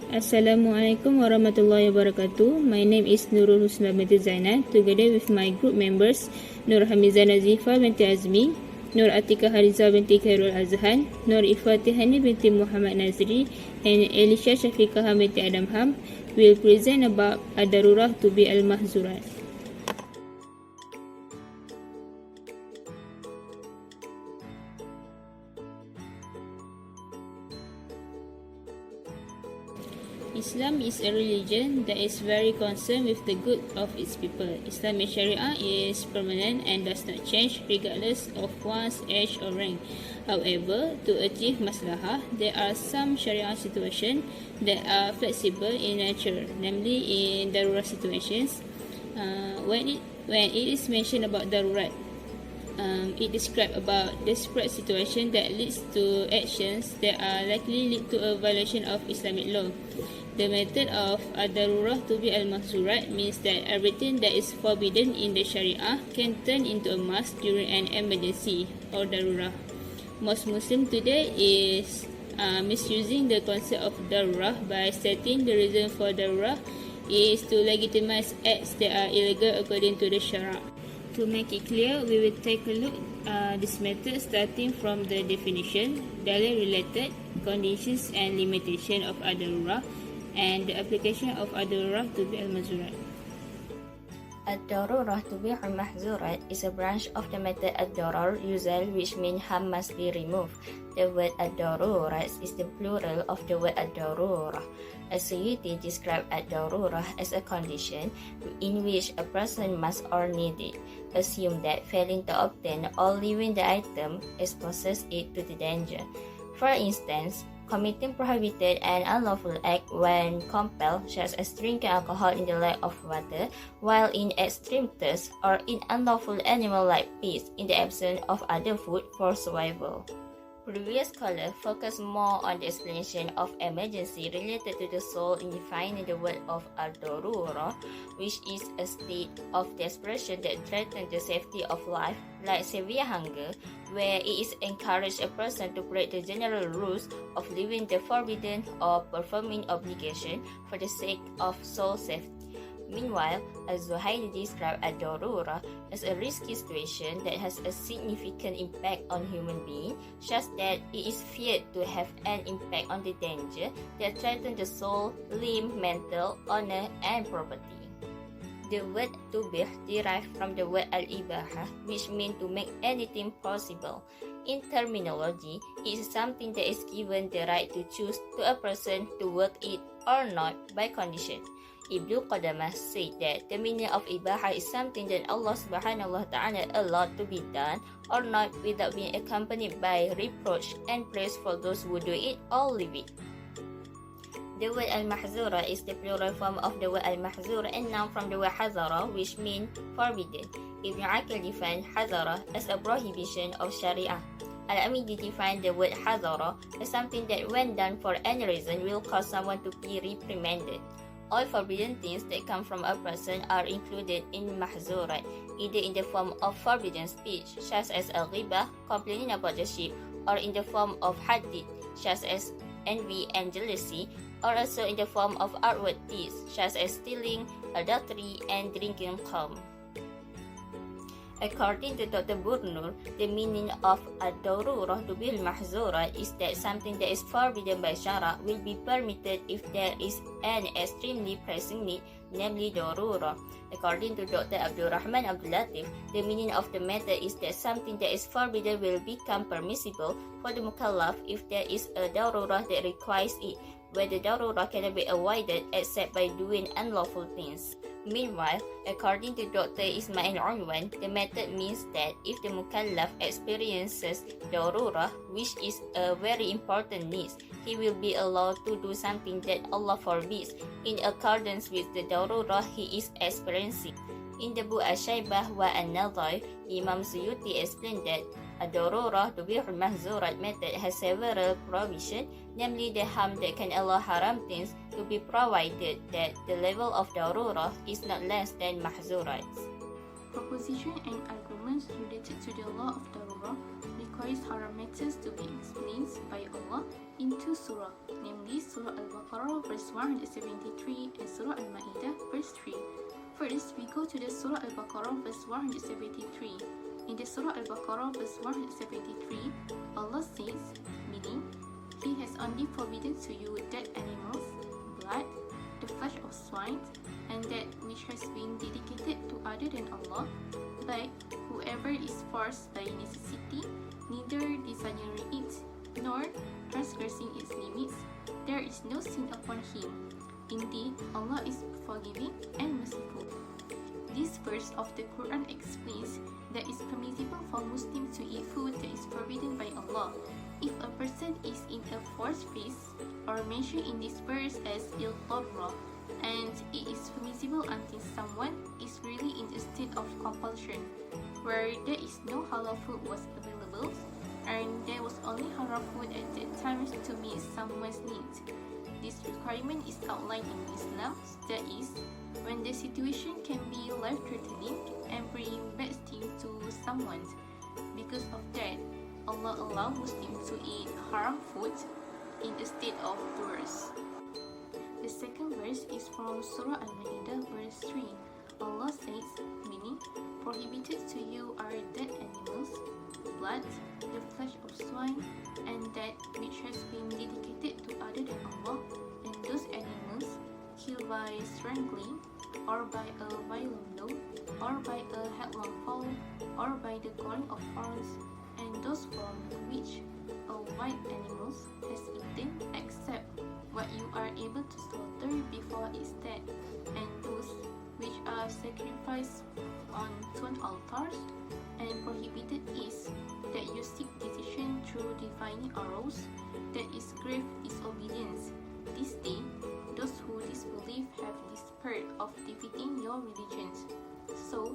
Assalamualaikum warahmatullahi wabarakatuh. My name is NURUL binti ZAINAL. Together with my group members, Nur HAMIEZA NAZIEFA binti HAZMI, Nur ATIQAH HARIZAH binti KHAIRUL AZHAN, Nur IFFAH TIHANI binti Muhammad NAZRI, and ELLYSHA SYAFIQAH binti Adam will present about Dharurah Tubih Mahzurat. Islam is a religion that is very concerned with the good of its people. Islamic Sharia is permanent and does not change regardless of one's age or rank. However, to achieve maslahah, there are some Sharia situations that are flexible in nature, namely in Dharurah situations. When it is mentioned about Darurat, it describes about desperate situation that leads to actions that are likely lead to a violation of Islamic law. The method of Dharurah Tubih Mahzurat means that everything that is forbidden in the Sharia can turn into a must during an emergency or Dharurah. Most Muslims today is misusing the concept of Dharurah by stating the reason for Dharurah is to legitimize acts that are illegal according to the Sharia. To make it clear, we will take a look at this method starting from the definition, dalil-related conditions and limitation of Dharurah, and the application of Dharurah Tubih Mahzurat. Dharurah Tubih Mahzurat is a branch of the method Ad-Darar Yuzal, which means harm must be removed. The word Ad-Darurat is the plural of the word Ad-Darurah. As-Suyuti described Ad-Darurah as a condition in which a person must or need it. Assume that failing to obtain or leaving the item exposes it to the danger. For instance, committing prohibited and unlawful act when compelled, such as drinking alcohol in the lack of water, while in extreme thirst, or in unlawful animal like pigs in the absence of other food for survival. Previous scholars focus more on the explanation of emergency related to the soul in defining the word of Ad-Darurah, which is a state of desperation that threatens the safety of life, like severe hunger, where it is encouraged a person to break the general rules of leaving the forbidden or performing obligation for the sake of soul safety. Meanwhile, Az-Zuhaili described Ad-Darurah as a risky situation that has a significant impact on human beings, such that it is feared to have an impact on the danger that threatens the soul, limb, mental, honor, and property. The word Tubih derived from the word Al-Ibaha, which means to make anything possible. In terminology, it is something that is given the right to choose to a person to work it or not by condition. Ibnu Qudamah said that the meaning of Ibaha is something that Allah subhanahu wa ta'ala allowed to be done or not without being accompanied by reproach and praise for those who do it or leave it. The word Al-Mahzura is the plural form of the word Al-Mahzur and noun from the word Hazara, which means forbidden. Ibn Aqil defined Hazara as a prohibition of Sharia. Al-Amidi defined the word Hazara as something that when done for any reason will cause someone to be reprimanded. All forbidden things that come from a person are included in Mahzurat, either in the form of forbidden speech, such as al-ghibah, complaining about the sheep, or in the form of hadith, such as envy and jealousy, or also in the form of outward deeds, such as stealing, adultery, and drinking khamr. According to Dr. Burnur, the meaning of Ad-Darurah Tubih Mahzurat is that something that is forbidden by Shara will be permitted if there is an extremely pressing need, namely Darurah. According to Dr. Abdurrahman Abdul Latif, the meaning of the matter is that something that is forbidden will become permissible for the mukallaf if there is a Darurah that requires it, where the Darurah cannot be avoided except by doing unlawful things. Meanwhile, according to Dr. Ismail Unwan, the method means that if the mukallaf experiences Darurah, which is a very important need, he will be allowed to do something that Allah forbids in accordance with the Darurah he is experiencing. In the book Al-Shaybah wa An-Nadai, Imam Suyuti explained that Ad-Darurah Tubih Mahzurat method has several provisions, namely the harm that can allow haram things to be provided that the level of Darurah is not less than Mahzurat. Proposition and arguments related to the law of Dharurah categories haram matters to be explained by Allah in two surah, namely Surah Al-Baqarah verse 173 and Surah Al-Ma'idah verse 3. First, we go to the Surah Al-Baqarah verse 173. In the Surah Al-Baqarah verse 173, Allah says, meaning, He has only forbidden to you dead animals, blood, the flesh of swine, and that which has been dedicated to other than Allah, but whoever is forced by necessity, neither desiring it, nor transgressing its limits, there is no sin upon him. Indeed, Allah is forgiving and merciful. This verse of the Quran explains that it's permissible for Muslims to eat food that is forbidden by Allah. If a person is in a forced phase, or mentioned in this verse as Dharurah, and it is permissible until someone is really in a state of compulsion, where there is no halal food was available, and there was only haram food at that time to meet someone's needs. This requirement is outlined in Islam, that is, when the situation can be life-threatening and bring bad things to someone. Because of that, Allah allows Muslims to eat haram food in a state of duress. The second verse is from Surah Al-Ma'idah verse 3. Allah says, meaning, prohibited to you are dead animals, blood, the flesh of swine, and that which has been dedicated to other than Allah, and those animals killed by strangling, or by a violent blow, or by a headlong fall, or by the calling of horns, and those from which a wild animal has eaten, except what you are able to slaughter before its death, and those which are sacrificed on stone altars. And prohibited is that you seek decision through divining arrows, that is grave disobedience. This day, those who disbelieve have despaired of defeating your religions. So,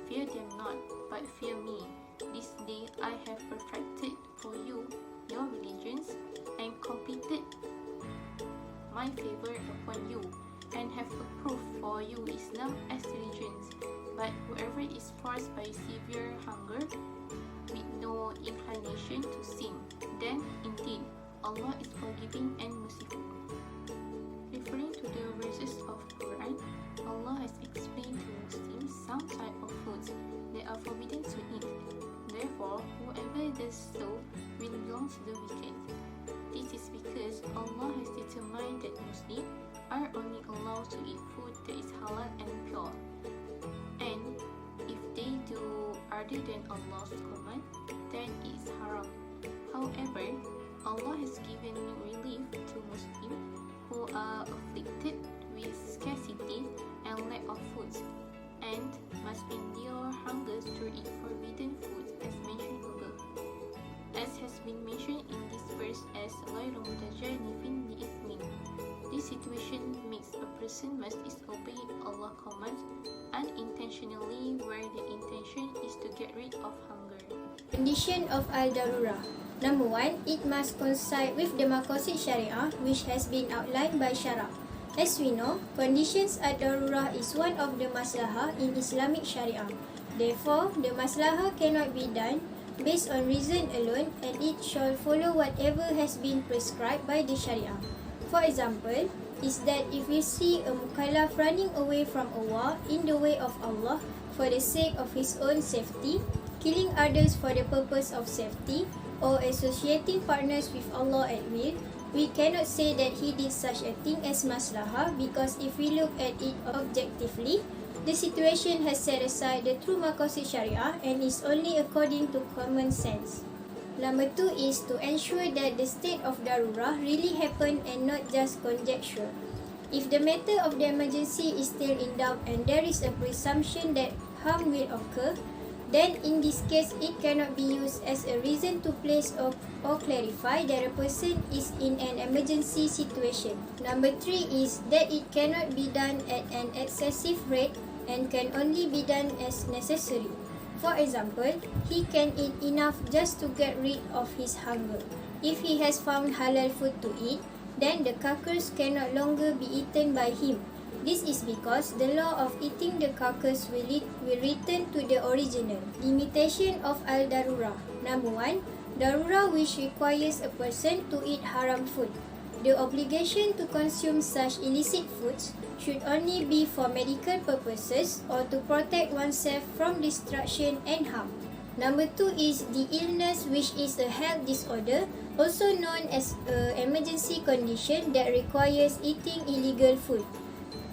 fear them not, but fear me. This day I have perfected for you your religions, and completed my favor upon you, and have approved for you Islam as religions. But whoever is forced by severe hunger, with no inclination to sin, then indeed Allah is forgiving and merciful. Referring to the verses of Quran, Allah has explained to Muslims some type of foods that are forbidden to eat. Therefore, whoever does so will belong to the wicked. This is because Allah has determined that Muslims are only allowed to eat food that is halal and pure. And if they do other than Allah's command, then it is haram. However, Allah has given relief to Muslims who are afflicted with scarcity and lack of food, and must endure hunger to eat forbidden food as mentioned above. As has been mentioned in this verse as غَيْرُ مُتَجَانِفٍ لِإِثْمٍ. This situation makes a person must disobey Allah's commands unintentionally, where the intention is to get rid of hunger. Condition of Al-Dharurah. Number 1, it must coincide with the maqasid syariah which has been outlined by Syara. As we know, conditions Al-Dharurah is one of the maslahah in Islamic Sharia. Therefore, the maslahah cannot be done based on reason alone, and it shall follow whatever has been prescribed by the Sharia. For example, is that if we see a mukallaf running away from a war in the way of Allah for the sake of his own safety, killing others for the purpose of safety, or associating partners with Allah at will, we cannot say that he did such a thing as maslahah, because if we look at it objectively, the situation has set aside the true maqasid syariah and is only according to common sense. Number 2 is to ensure that the state of Dharurah really happened and not just conjecture. If the matter of the emergency is still in doubt and there is a presumption that harm will occur, then in this case it cannot be used as a reason to place or clarify that a person is in an emergency situation. Number 3 is that it cannot be done at an excessive rate and can only be done as necessary. For example, he can eat enough just to get rid of his hunger. If he has found halal food to eat, then the carcass can no longer be eaten by him. This is because the law of eating the carcass will return to the original. Limitation of Al-Dharurah. Number 1, Dharurah which requires a person to eat haram food. The obligation to consume such illicit foods should only be for medical purposes or to protect oneself from destruction and harm. Number 2 is the illness, which is a health disorder, also known as an emergency condition that requires eating illegal food.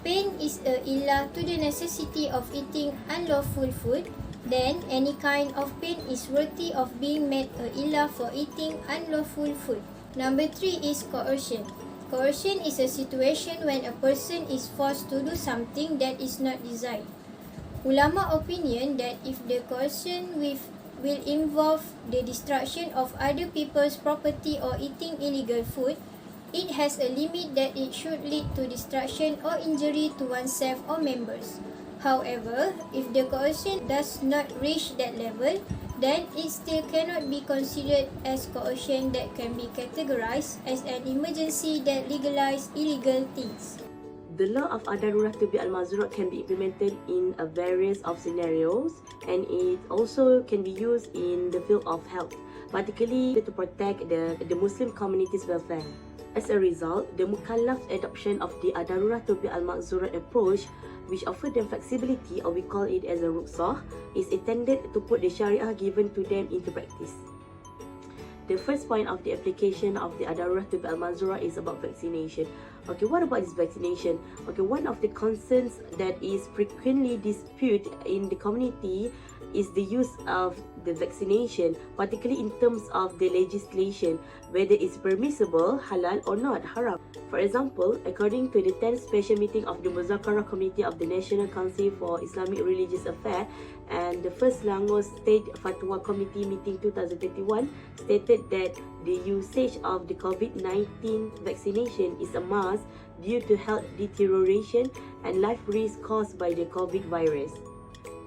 Pain is a illah to the necessity of eating unlawful food. Then, any kind of pain is worthy of being made a illah for eating unlawful food. Number 3 is coercion. Coercion is a situation when a person is forced to do something that is not desired. Ulama opinion that if the coercion will involve the destruction of other people's property or eating illegal food, it has a limit that it should lead to destruction or injury to oneself or members. However, if the coercion does not reach that level, then it still cannot be considered as coercion that can be categorized as an emergency that legalizes illegal things. The law of Dharurah Tubih al-Mahzurat can be implemented in a various of scenarios, and it also can be used in the field of health, particularly to protect the Muslim community's welfare. As a result, the Mukallaf's adoption of the Dharurah Tubih al-Mahzurat approach, which offers them flexibility, or we call it as a rukhsah, is intended to put the Sharia given to them into practice. The first point of the application of the Dharurah Tubih al-Mahzurat is about vaccination. Okay, what about this vaccination? Okay, one of the concerns that is frequently disputed in the community is the use of the vaccination, particularly in terms of the legislation, whether it's permissible, halal or not, haram. For example, according to the 10th Special Meeting of the Muzakarah Committee of the National Council for Islamic Religious Affairs and the First Selangor State Fatwa Committee Meeting 2021 stated that the usage of the COVID-19 vaccination is a must due to health deterioration and life risk caused by the COVID virus.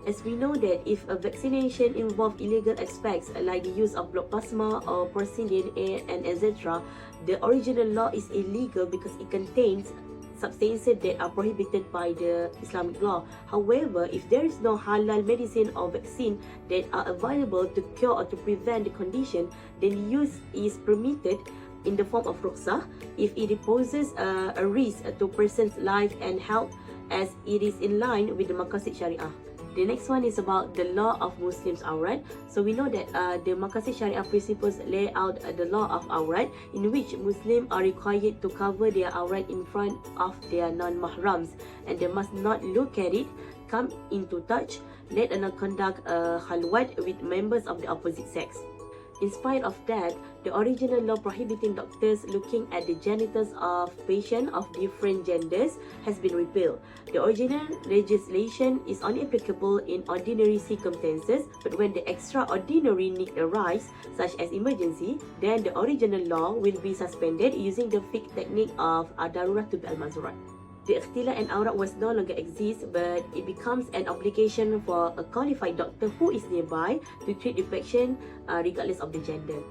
As we know that if a vaccination involves illegal aspects like the use of blood plasma or porcine DNA and etc., the original law is illegal because it contains substances that are prohibited by the Islamic law. However, if there is no halal medicine or vaccine that are available to cure or to prevent the condition, then use is permitted in the form of rukhsah if it poses a risk to person's life and health, as it is in line with the Maqasid Sharia. The next one is about the law of Muslims' awrat. So we know that the Maqasid Sharia principles lay out the law of awrat, in which Muslims are required to cover their awrat in front of their non-mahrams, and they must not look at it, come into touch, let alone conduct a khalwat with members of the opposite sex. In spite of that, the original law prohibiting doctors looking at the genitals of patients of different genders has been repealed. The original legislation is only applicable in ordinary circumstances, but when the extraordinary need arises, such as emergency, then the original law will be suspended using the fiqh technique of Dharurah Tubih al-Mahzurat. The ikhtilat and awrat was no longer exist, but it becomes an obligation for a qualified doctor who is nearby to treat the patient regardless of the gender.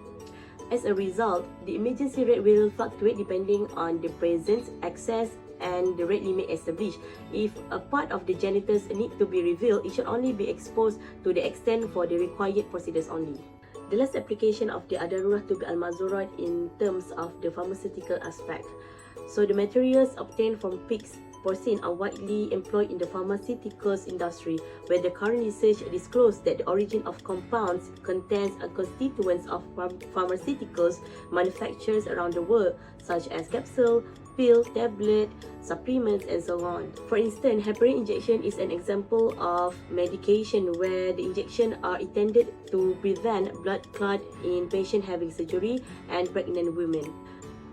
As a result, the emergency rate will fluctuate depending on the presence, access, and the rate limit established. If a part of the genitals need to be revealed, it should only be exposed to the extent for the required procedures only. The last application of the Dharurah Tubih al-Mahzurat in terms of the pharmaceutical aspect. So the materials obtained from pigs, porcine are widely employed in the pharmaceuticals industry, where the current research disclosed that the origin of compounds contains a constituents of pharmaceuticals manufacturers around the world, such as capsule, pill, tablet, supplements, and so on. For instance, heparin injection is an example of medication where the injections are intended to prevent blood clot in patients having surgery and pregnant women.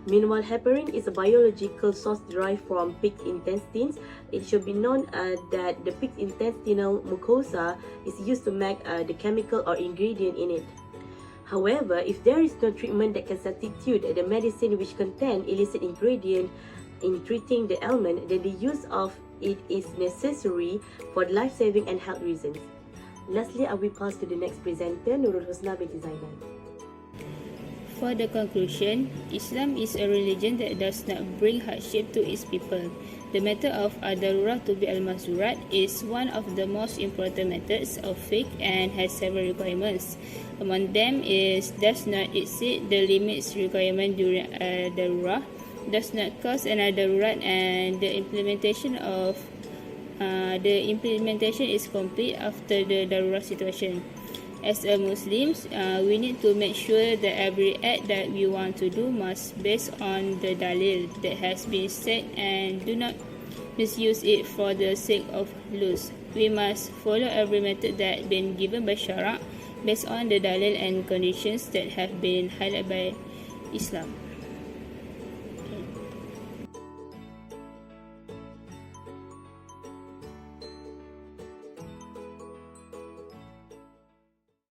Meanwhile, heparin is a biological source derived from pig intestines. It should be known that the pig's intestinal mucosa is used to make the chemical or ingredient in it. However, if there is no treatment that can substitute the medicine which contain illicit ingredient in treating the ailment, then the use of it is necessary for life-saving and health reasons. Lastly, I will pass to the next presenter, NURUL HUSNA binti ZAINAL. For the conclusion, Islam is a religion that does not bring hardship to its people. The method of Dharurah to be Mahzurat is one of the most important methods of fiqh and has several requirements. Among them is does not exceed the limits requirement during Dharurah, does not cause another Dharurat, and the implementation is complete after the Dharurah situation. As a Muslims, we need to make sure that every act that we want to do must based on the dalil that has been said and do not misuse it for the sake of loose. We must follow every method that been given by Sharia based on the dalil and conditions that have been highlighted by Islam.